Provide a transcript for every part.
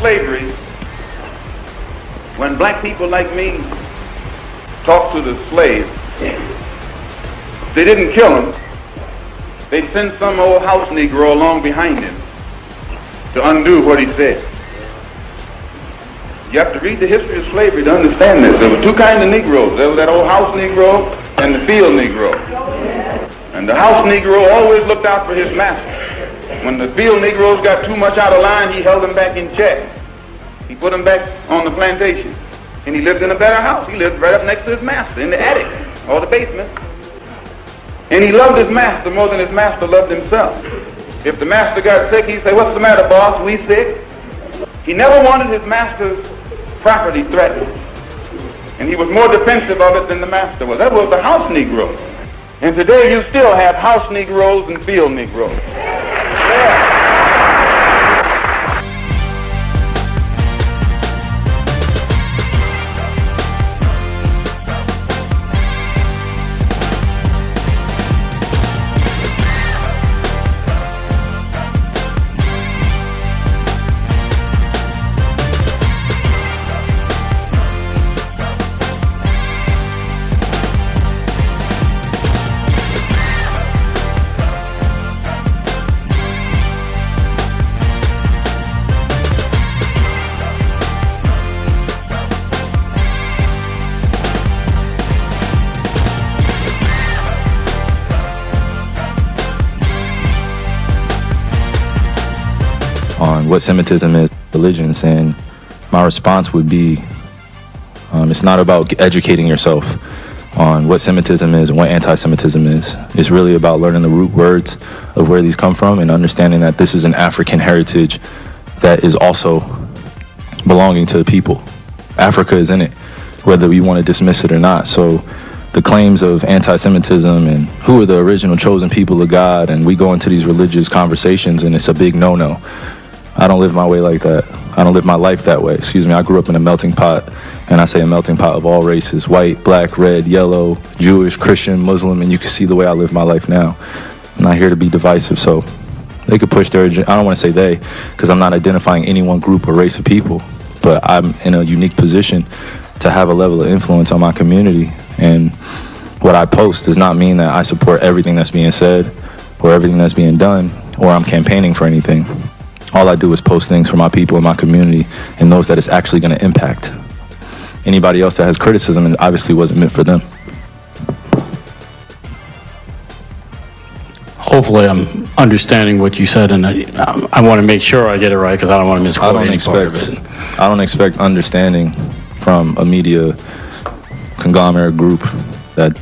slavery, when black people like me talked to the slaves, they didn't kill him. They'd send some old house Negro along behind him to undo what he said. You have to read the history of slavery to understand this. There were two kinds of Negroes. There was that old house Negro and the field Negro. And the house Negro always looked out for his master. When the field Negroes got too much out of line, he held them back in check. He put them back on the plantation. And he lived in a better house. He lived right up next to his master in the attic or the basement. And he loved his master more than his master loved himself. If the master got sick, he'd say, "What's the matter, boss? We sick?" He never wanted his master's property threatened. And he was more defensive of it than the master was. That was the house Negro. And today you still have house Negroes and field Negroes. Yeah. On what Semitism is, religions, and my response would be, it's not about educating yourself on what Semitism is and what anti-Semitism is. It's really about learning the root words of where these come from and understanding that this is an African heritage that is also belonging to the people. Africa is in it, whether we want to dismiss it or not. So the claims of anti-Semitism and who are the original chosen people of God, and we go into these religious conversations and it's a big no-no. I don't live my way like that. I don't live my life that way. Excuse me, I grew up in a melting pot, and I say a melting pot of all races, white, black, red, yellow, Jewish, Christian, Muslim, and you can see the way I live my life now. I'm not here to be divisive, so they could push their agenda. I don't want to say they, because I'm not identifying any one group or race of people, but I'm in a unique position to have a level of influence on my community, and what I post does not mean that I support everything that's being said or everything that's being done, or I'm campaigning for anything. All I do is post things for my people in my community and those that it's actually going to impact. Anybody else that has criticism, it obviously wasn't meant for them. Hopefully I'm understanding what you said, and I want to make sure I get it right because I don't want to misquote any part of it. I don't expect understanding from a media conglomerate group that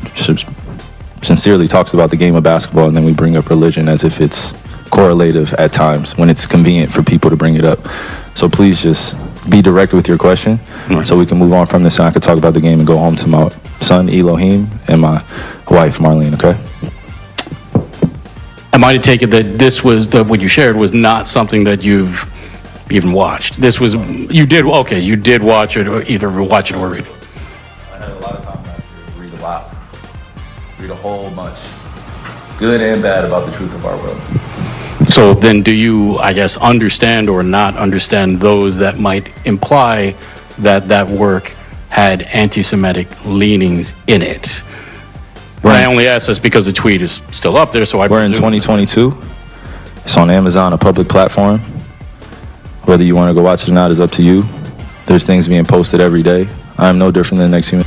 sincerely talks about the game of basketball, and then we bring up religion as if it's correlative at times when it's convenient for people to bring it up. So please just be direct with your question, so we can move on from this and I can talk about the game and go home to my son Elohim and my wife Marlene, okay? Am I to take it that this was, what you shared was not something that you've even watched? This was, you did watch it, or either watch it or read it? I had a lot of time to read a lot. Read a whole bunch. Good and bad about the truth of our world. So then do you, I guess, understand or not understand those that might imply that that work had anti-Semitic leanings in it? I only ask this because the tweet is still up there, so I We're in 2022. It's on Amazon, a public platform. Whether you want to go watch it or not is up to you. There's things being posted every day. I'm no different than the next human.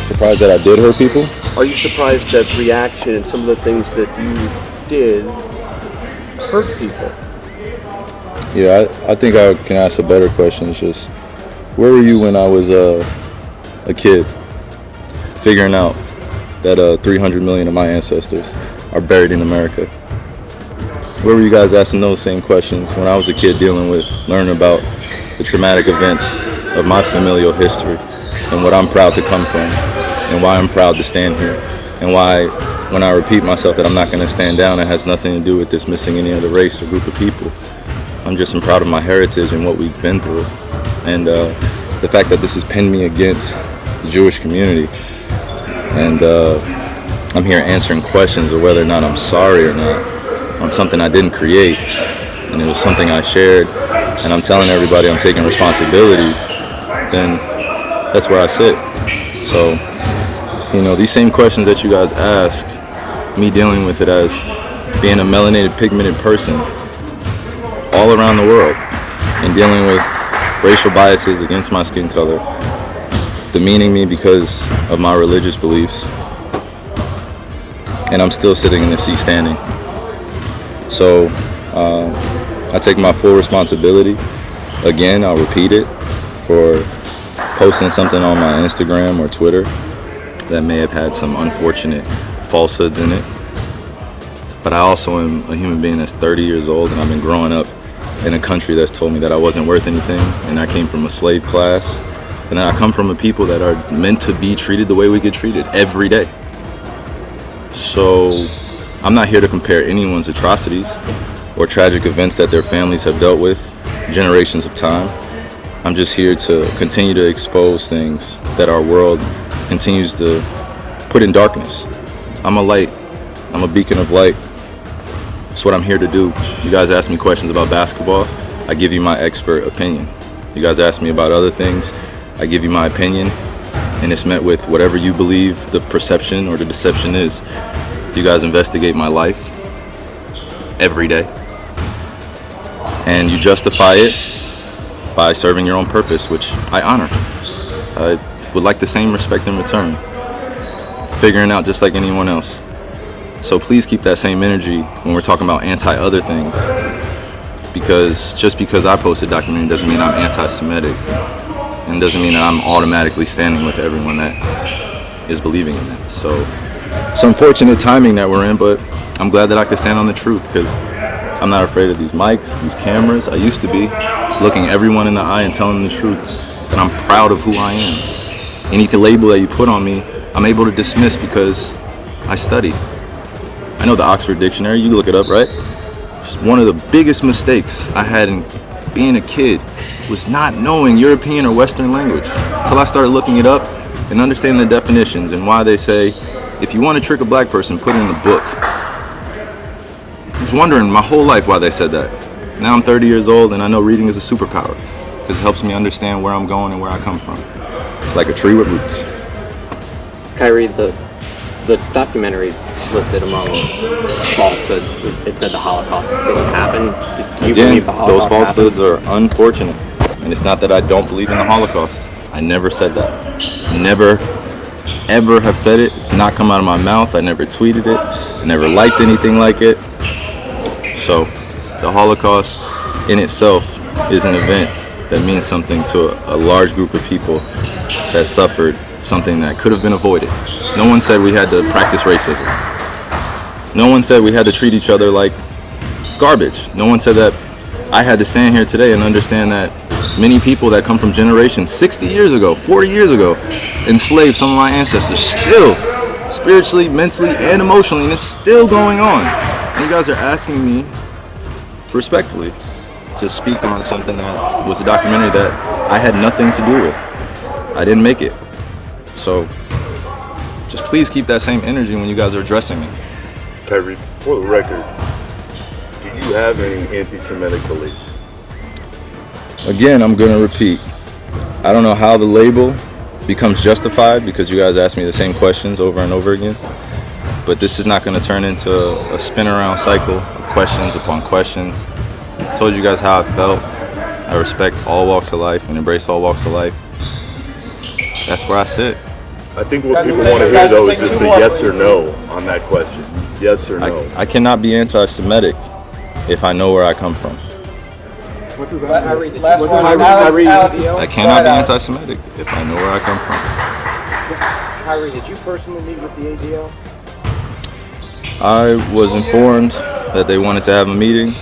Surprised that I did hurt people? Are you surprised that reaction and some of the things that you did hurt people? Yeah, I think I can ask a better question. It's just, where were you when I was a kid, figuring out that 300 million of my ancestors are buried in America? Where were you guys asking those same questions when I was a kid learning about the traumatic events of my familial history and what I'm proud to come from? And why I'm proud to stand here, and why when I repeat myself that I'm not going to stand down, it has nothing to do with dismissing any other race or group of people. I'm just proud of my heritage and what we've been through, and the fact that this has pinned me against the Jewish community. And I'm here answering questions of whether or not I'm sorry or not on something I didn't create, and it was something I shared, and I'm telling everybody I'm taking responsibility, then that's where I sit. So, you know, these same questions that you guys ask, me dealing with it as being a melanated, pigmented person all around the world and dealing with racial biases against my skin color, demeaning me because of my religious beliefs, and I'm still sitting in the seat standing. So I take my full responsibility. Again, I'll repeat it, for posting something on my Instagram or Twitter that may have had some unfortunate falsehoods in it. But I also am a human being that's 30 years old, and I've been growing up in a country that's told me that I wasn't worth anything, and I came from a slave class, and I come from a people that are meant to be treated the way we get treated every day. So I'm not here to compare anyone's atrocities or tragic events that their families have dealt with generations of time. I'm just here to continue to expose things that our world continues to put in darkness. I'm a light. I'm a beacon of light. That's what I'm here to do. You guys ask me questions about basketball, I give you my expert opinion. You guys ask me about other things, I give you my opinion, and it's met with whatever you believe the perception or the deception is. You guys investigate my life every day, and you justify it by serving your own purpose, which I honor. I would like the same respect in return, figuring out just like anyone else. So please keep that same energy when we're talking about anti-other things, because just because I post a documentary doesn't mean I'm anti-Semitic, and doesn't mean that I'm automatically standing with everyone that is believing in that. So it's unfortunate timing that we're in, but I'm glad that I could stand on the truth, because I'm not afraid of these mics, these cameras. I used to be, looking everyone in the eye and telling them the truth, and I'm proud of who I am. Any label that you put on me, I'm able to dismiss because I studied. I know the Oxford Dictionary, you look it up, right? Just one of the biggest mistakes I had in being a kid was not knowing European or Western language until I started looking it up and understanding the definitions and why they say, if you want to trick a black person, put it in the book. I was wondering my whole life why they said that. Now I'm 30 years old and I know reading is a superpower because it helps me understand where I'm going and where I come from. Like a tree with roots. Kyrie, the documentary listed among falsehoods, it said the Holocaust didn't happen. Do you believe the Holocaust those falsehoods are unfortunate. And it's not that I don't believe in the Holocaust. I never said that. Never, ever have said it. It's not come out of my mouth. I never tweeted it. I never liked anything like it. So the Holocaust in itself is an event that means something to a large group of people that suffered something that could have been avoided. No one said we had to practice racism. No one said we had to treat each other like garbage. No one said that I had to stand here today and understand that many people that come from generations 60 years ago, 40 years ago, enslaved some of my ancestors still, spiritually, mentally, and emotionally, and it's still going on. And you guys are asking me, respectfully, to speak on something that was a documentary that I had nothing to do with. I didn't make it. So just please keep that same energy when you guys are addressing me. Kyrie, for the record, do you have any anti-Semitic beliefs? Again, I'm going to repeat. I don't know how the label becomes justified because you guys ask me the same questions over and over again. But this is not going to turn into a spin around cycle of questions upon questions. I told you guys how I felt. I respect all walks of life and embrace all walks of life. That's where I sit. I think what people want to hear, though, is just a yes or no on that question. Yes or no. I cannot be anti-Semitic if I know where I come from. I cannot be anti-Semitic if I know where I come from. Kyrie, did you personally meet with the ADL? I was informed that they wanted to have a meeting.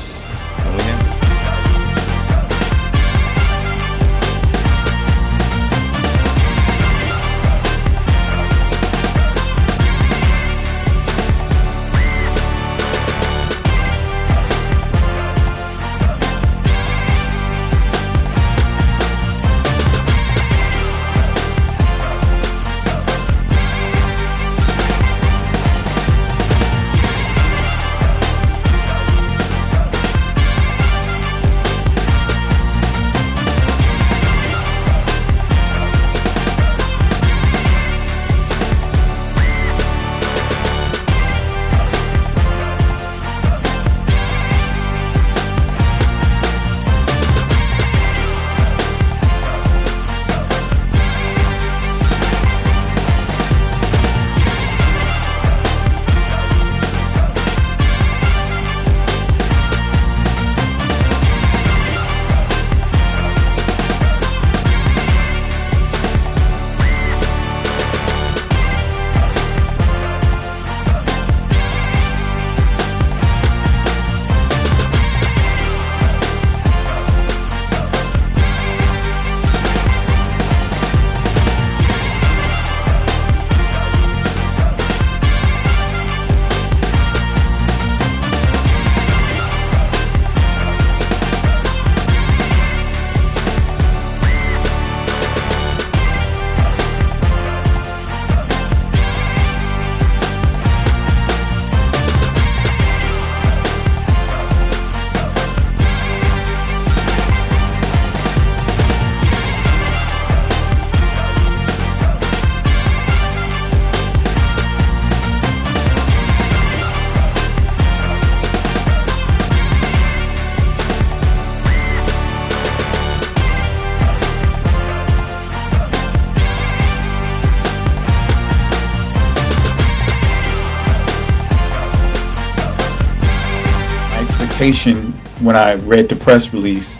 expectation when I read the press release,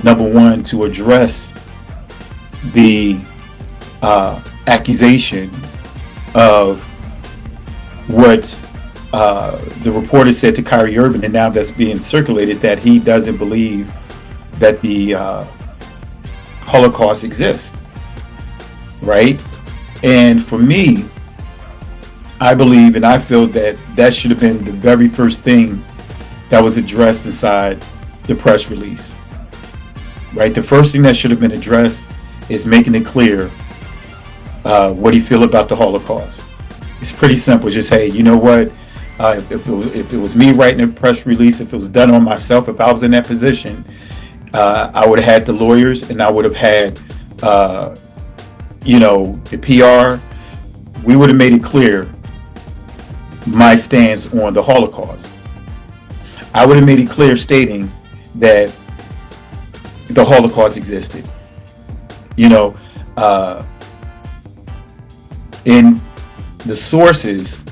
number one, to address the accusation of what the reporter said to Kyrie Irving, and now that's being circulated, that he doesn't believe that the Holocaust exists, right? And for me, I believe and I feel that that should have been the very first thing that was addressed inside the press release, right? The first thing that should have been addressed is making it clear what do you feel about the Holocaust. It's pretty simple. Just, hey, you know what? If it was me writing a press release, if it was done on myself, if I was in that position, I would have had the lawyers and I would have had, the PR. We would have made it clear my stance on the Holocaust. I would have made it clear stating that the Holocaust existed. In the sources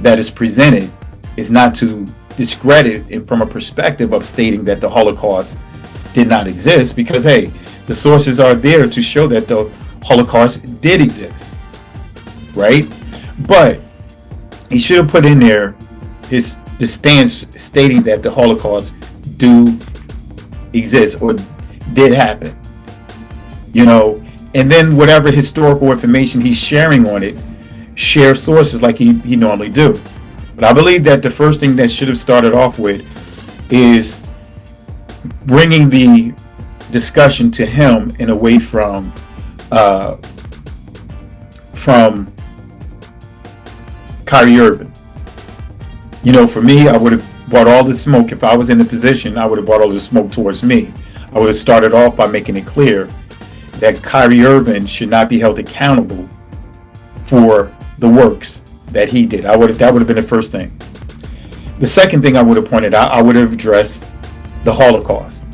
that is presented is not to discredit it from a perspective of stating that the Holocaust did not exist, because, hey, the sources are there to show that the Holocaust did exist, right? But he should have put in there the stance stating that the Holocaust do exist or did happen, and then whatever historical information he's sharing on it, share sources like he normally do. But I believe that the first thing that should have started off with is bringing the discussion to him and away from Kyrie Irving. For me, I would have brought all the smoke. If I was in the position, I would have brought all the smoke towards me. I would have started off by making it clear that Kyrie Irving should not be held accountable for the works that he did. That would have been the first thing. The second thing I would have pointed out, I would have addressed the Holocaust,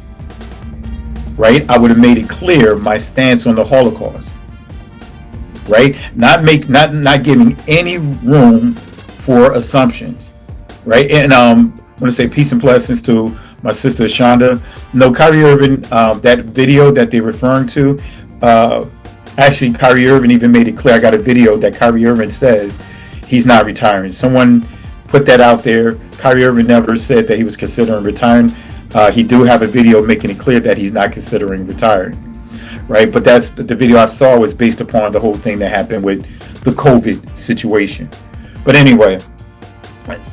right? I would have made it clear my stance on the Holocaust, right? Not giving any room for assumptions, right? And I want to say peace and blessings to my sister Shonda. No, Kyrie Irving, that video that they're referring to, actually Kyrie Irving even made it clear. I got a video that Kyrie Irving says he's not retiring. Someone put that out there. Kyrie Irving never said that he was considering retiring. He do have a video making it clear that he's not considering retiring, right? But that's the video I saw was based upon the whole thing that happened with the COVID situation. But anyway,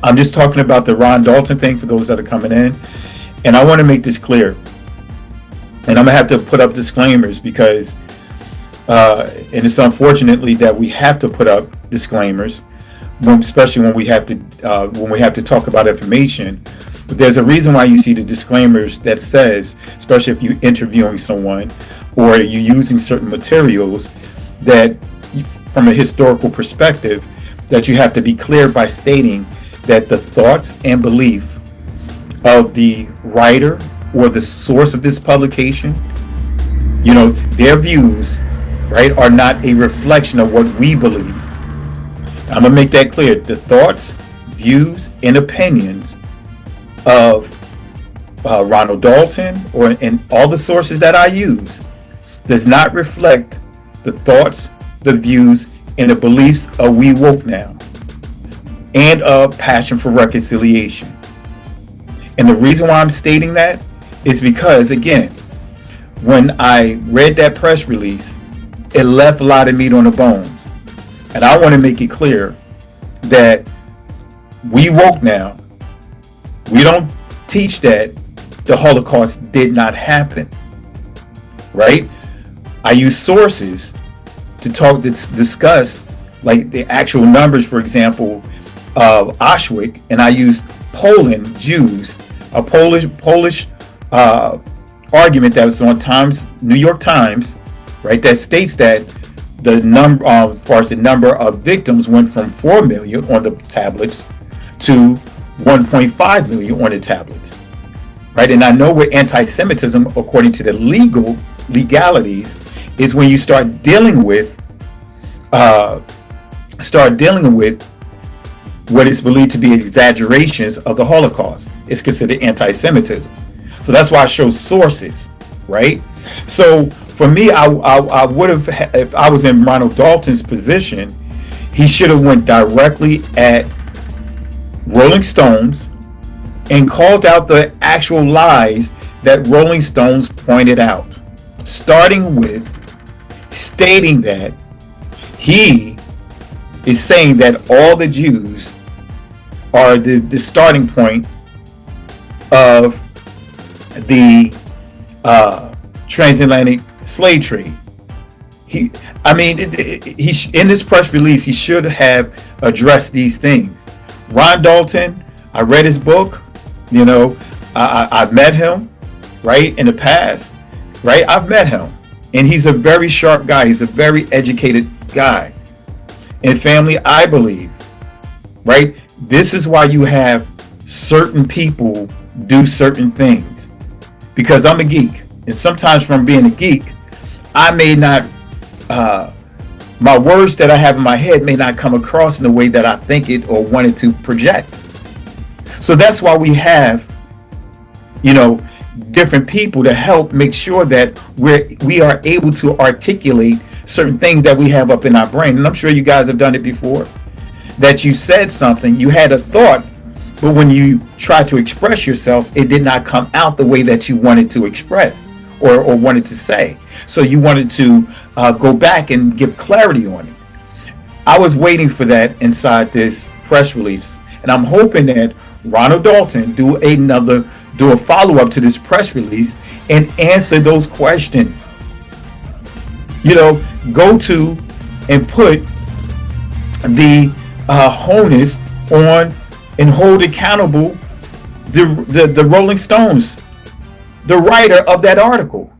I'm just talking about the Ron Dalton thing for those that are coming in. And I want to make this clear. And I'm going to have to put up disclaimers because, and it's unfortunately that we have to put up disclaimers, especially when we have to talk about information. But there's a reason why you see the disclaimers that says, especially if you're interviewing someone or you're using certain materials, that from a historical perspective, that you have to be clear by stating that the thoughts and belief of the writer or the source of this publication, their views, right, are not a reflection of what we believe. I'm gonna make that clear. The thoughts, views, and opinions of Ronald Dalton and all the sources that I use does not reflect the thoughts, the views, and the beliefs of We Woke Now and a passion for reconciliation. And the reason why I'm stating that is because, again, when I read that press release, it left a lot of meat on the bones. And I want to make it clear that We Woke Now, we don't teach that the Holocaust did not happen, right? I use sources to discuss like the actual numbers, for example, of Auschwitz, and I use Poland Jews, a Polish argument that was on New York Times, right? That states that the number, as far as the number of victims, went from 4 million on the tablets to 1.5 million on the tablets, right? And I know with anti-Semitism, according to the legalities, is when you start dealing with what is believed to be exaggerations of the Holocaust. It's considered anti-Semitism. So that's why I show sources, right? So for me, I would have, if I was in Ronald Dalton's position, he should have went directly at Rolling Stones and called out the actual lies that Rolling Stones pointed out, starting with stating that he is saying that all the Jews are the starting point of the transatlantic slave trade. He in this press release, he should have addressed these things. Ron Dalton, I read his book. You know, I've met him, right, in the past, right? I've met him, and he's a very sharp guy. He's a very educated guy. And family, I believe, right? This is why you have certain people do certain things. Because I'm a geek, and sometimes from being a geek, I may not, my words that I have in my head may not come across in the way that I think it or wanted to project. So that's why we have, you know, different people to help make sure that we are able to articulate certain things that we have up in our brain. And I'm sure you guys have done it before, that you said something, you had a thought, but when you tried to express yourself, it did not come out the way that you wanted to express or wanted to say. So you wanted to go back and give clarity on it. I was waiting for that inside this press release, and I'm hoping that Ronald Dalton do a follow-up to this press release and answer those questions. You know, go to and put the onus on and hold accountable the Rolling Stones, the writer of that article.